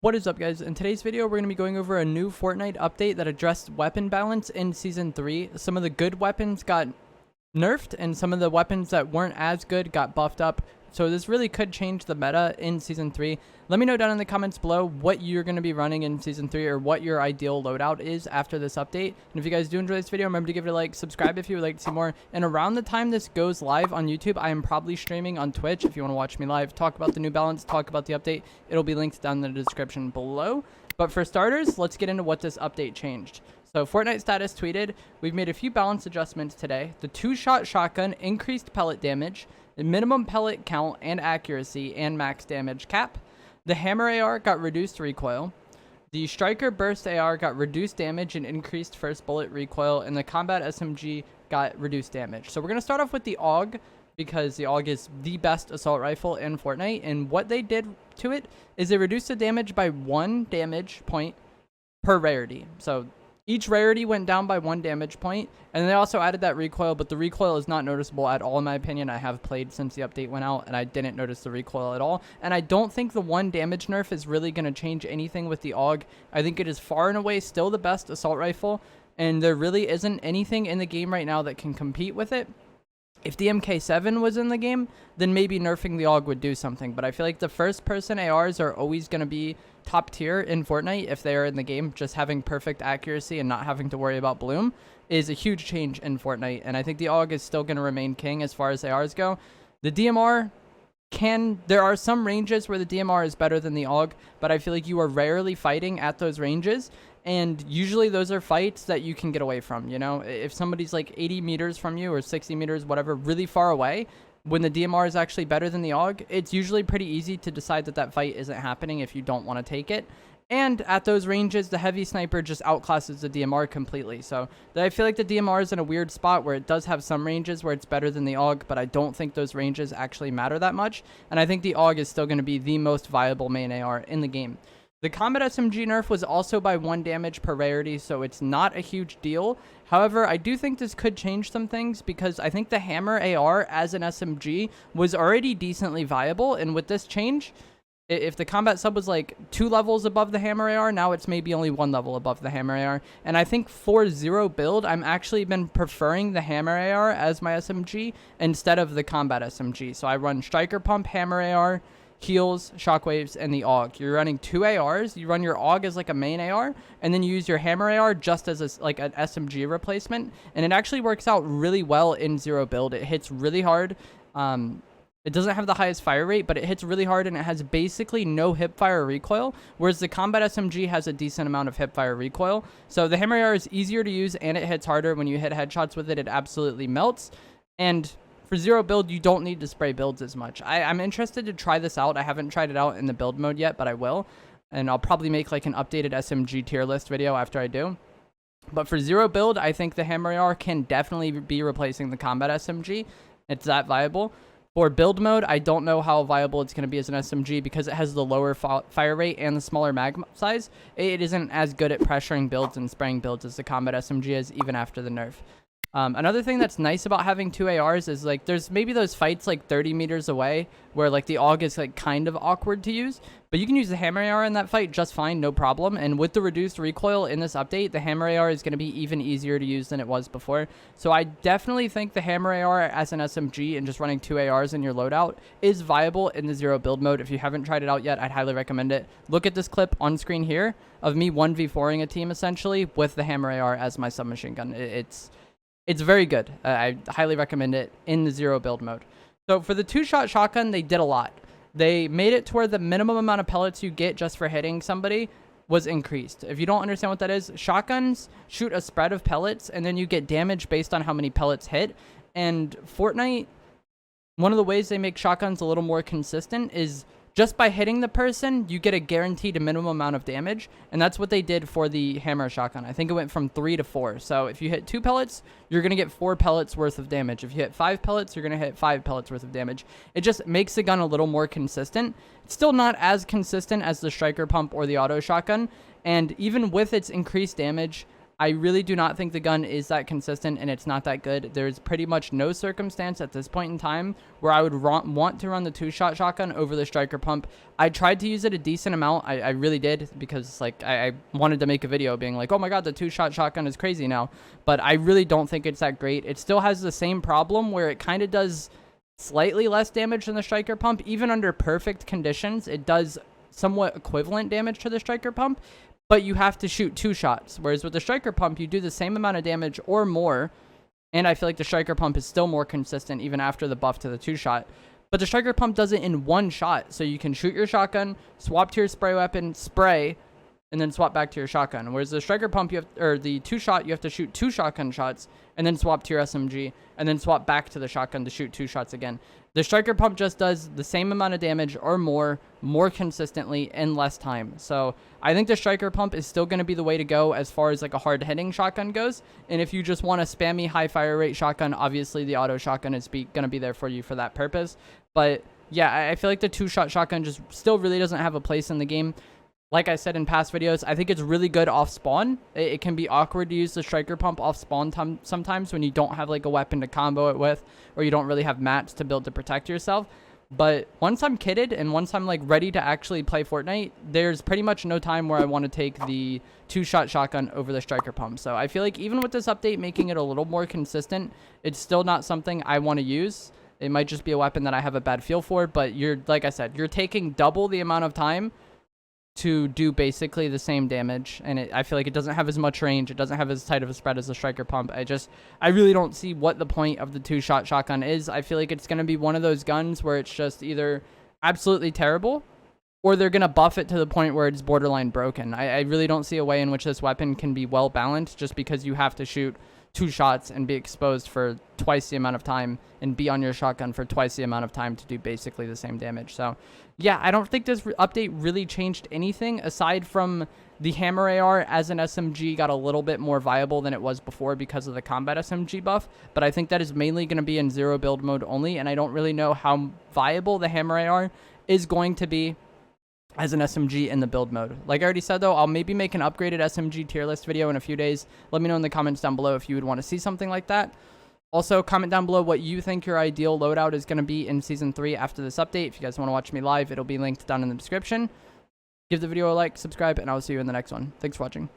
What is up, guys? In today's video, we're going to be going over a new Fortnite update that addressed weapon balance in Season 3. Some of the good weapons got nerfed, and some of the weapons that weren't as good got buffed up. So this really could change the meta in Season 3. Let me know down in the comments below what you're going to be running in Season 3 or what your ideal loadout is after this update. And if you guys do enjoy this video, remember to give it a like, subscribe if you would like to see more. And around the time this goes live on YouTube, I am probably streaming on Twitch if you want to watch me live, talk about the new balance, talk about the update. It'll be linked down in the description below. But for starters, let's get into what this update changed. So Fortnite status tweeted, we've made a few balance adjustments today. The 2-shot shotgun increased pellet damage, the minimum pellet count and accuracy, and max damage cap. The hammer AR got reduced recoil. The striker burst AR got reduced damage and increased first bullet recoil, and the combat SMG got reduced damage. So we're going to start off with the AUG, because the AUG is the best assault rifle in Fortnite, and what they did to it is they reduced the damage by 1 damage point per rarity. So each rarity went down by 1 damage point, and they also added that recoil, but the recoil is not noticeable at all in my opinion. I have played since the update went out, and I didn't notice the recoil at all, and I don't think the 1 damage nerf is really going to change anything with the AUG. I think it is far and away still the best assault rifle, and there really isn't anything in the game right now that can compete with it. If the MK7 was in the game, then maybe nerfing the AUG would do something. But I feel like the first-person ARs are always going to be top tier in Fortnite if they are in the game. Just having perfect accuracy and not having to worry about bloom is a huge change in Fortnite. And I think the AUG is still going to remain king as far as ARs go. The DMR there are some ranges where the DMR is better than the AUG, but I feel like you are rarely fighting at those ranges. And usually those are fights that you can get away from, you know? If somebody's like 80 meters from you or 60 meters, whatever, really far away, when the DMR is actually better than the AUG, it's usually pretty easy to decide that that fight isn't happening if you don't want to take it. And at those ranges, the heavy sniper just outclasses the DMR completely. So I feel like the DMR is in a weird spot where it does have some ranges where it's better than the AUG, but I don't think those ranges actually matter that much. And I think the AUG is still going to be the most viable main AR in the game. The combat SMG nerf was also by 1 damage per rarity, so it's not a huge deal. However, I do think this could change some things because I think the hammer AR as an SMG was already decently viable, and with this change, if the combat sub was like 2 levels above the hammer AR, now it's maybe only 1 level above the hammer AR. And I think for zero build, I'm actually been preferring the hammer AR as my SMG instead of the combat SMG. So I run striker pump, hammer AR, heals, shockwaves, and the AUG. You're running 2 ARs. You run your AUG as like a main AR, and then you use your hammer AR just as like an SMG replacement. And it actually works out really well in zero build. It hits really hard. It doesn't have the highest fire rate, but it hits really hard, and it has basically no hipfire recoil, whereas the combat SMG has a decent amount of hipfire recoil. So the hammer AR is easier to use, and it hits harder. When you hit headshots with it, it absolutely melts. And for zero build, you don't need to spray builds as much. I'm interested to try this out. I haven't tried it out in the build mode yet, but I will. And I'll probably make like an updated SMG tier list video after I do. But for zero build, I think the hammer AR can definitely be replacing the combat SMG. It's that viable. For build mode, I don't know how viable it's going to be as an SMG because it has the lower fire rate and the smaller mag size. It isn't as good at pressuring builds and spraying builds as the combat SMG is, even after the nerf. Another thing that's nice about having 2 ARs is like there's maybe those fights like 30 meters away where like the AUG is like kind of awkward to use, but you can use the hammer AR in that fight just fine, no problem. And with the reduced recoil in this update, the hammer AR is going to be even easier to use than it was before. So I definitely think the hammer AR as an SMG and just running 2 ARs in your loadout is viable in the zero build mode. If you haven't tried it out yet, I'd highly recommend it. Look at this clip on screen here of me 1v4ing a team essentially with the hammer AR as my submachine gun. It's very good. I highly recommend it in the zero build mode. So for the 2-shot shotgun, they did a lot. They made it to where the minimum amount of pellets you get just for hitting somebody was increased. If you don't understand what that is, shotguns shoot a spread of pellets, and then you get damage based on how many pellets hit. And Fortnite, one of the ways they make shotguns a little more consistent is just by hitting the person, you get a guaranteed minimum amount of damage, and that's what they did for the hammer shotgun. I think it went from 3 to 4. So if you hit 2 pellets, you're going to get 4 pellets worth of damage. If you hit 5 pellets, you're going to hit 5 pellets worth of damage. It just makes the gun a little more consistent. It's still not as consistent as the striker pump or the auto shotgun, and even with its increased damage, I really do not think the gun is that consistent, and it's not that good. There's pretty much no circumstance at this point in time where I would want to run the 2-shot shotgun over the striker pump. I tried to use it a decent amount. I really did, because like I wanted to make a video being like, oh my god, the 2-shot shotgun is crazy now. But I really don't think it's that great. It still has the same problem where it kind of does slightly less damage than the striker pump. Even under perfect conditions, it does somewhat equivalent damage to the striker pump, but you have to shoot 2 shots. Whereas with the striker pump, you do the same amount of damage or more. And I feel like the striker pump is still more consistent even after the buff to the 2-shot. But the striker pump does it in 1 shot. So you can shoot your shotgun, swap to your spray weapon, spray, and then swap back to your shotgun. Whereas the striker pump, or the 2-shot, you have to shoot 2 shotgun shots, and then swap to your SMG, and then swap back to the shotgun to shoot 2 shots again. The striker pump just does the same amount of damage or more consistently in less time. So I think the striker pump is still going to be the way to go as far as like a hard hitting shotgun goes. And if you just want a spammy high fire rate shotgun, obviously the auto shotgun is going to be there for you for that purpose. But yeah, I feel like the 2-shot shotgun just still really doesn't have a place in the game. Like I said in past videos, I think it's really good off spawn. It can be awkward to use the striker pump off spawn sometimes when you don't have like a weapon to combo it with, or you don't really have mats to build to protect yourself. But once I'm kitted and once I'm like ready to actually play Fortnite, there's pretty much no time where I want to take the 2-shot shotgun over the striker pump. So I feel like even with this update making it a little more consistent, it's still not something I want to use. It might just be a weapon that I have a bad feel for, but like I said, you're taking double the amount of time to do basically the same damage, and I feel like it doesn't have as much range. It doesn't have as tight of a spread as the striker pump. I really don't see what the point of the 2-shot shotgun is. I feel like it's going to be one of those guns where it's just either absolutely terrible, or they're going to buff it to the point where it's borderline broken. I really don't see a way in which this weapon can be well balanced, just because you have to shoot 2 shots and be exposed for twice the amount of time and be on your shotgun for twice the amount of time to do basically the same damage. So yeah, I don't think this update really changed anything aside from the hammer AR as an SMG got a little bit more viable than it was before because of the combat SMG buff. But I think that is mainly going to be in 0 build mode only, and I don't really know how viable the hammer AR is going to be as an SMG in the build mode. Like I already said though, I'll maybe make an upgraded SMG tier list video in a few days. Let me know in the comments down below if you would want to see something like that. Also, comment down below what you think your ideal loadout is going to be in Season 3 after this update. If you guys want to watch me live, it'll be linked down in the description. Give the video a like, subscribe, and I will see you in the next one. Thanks for watching.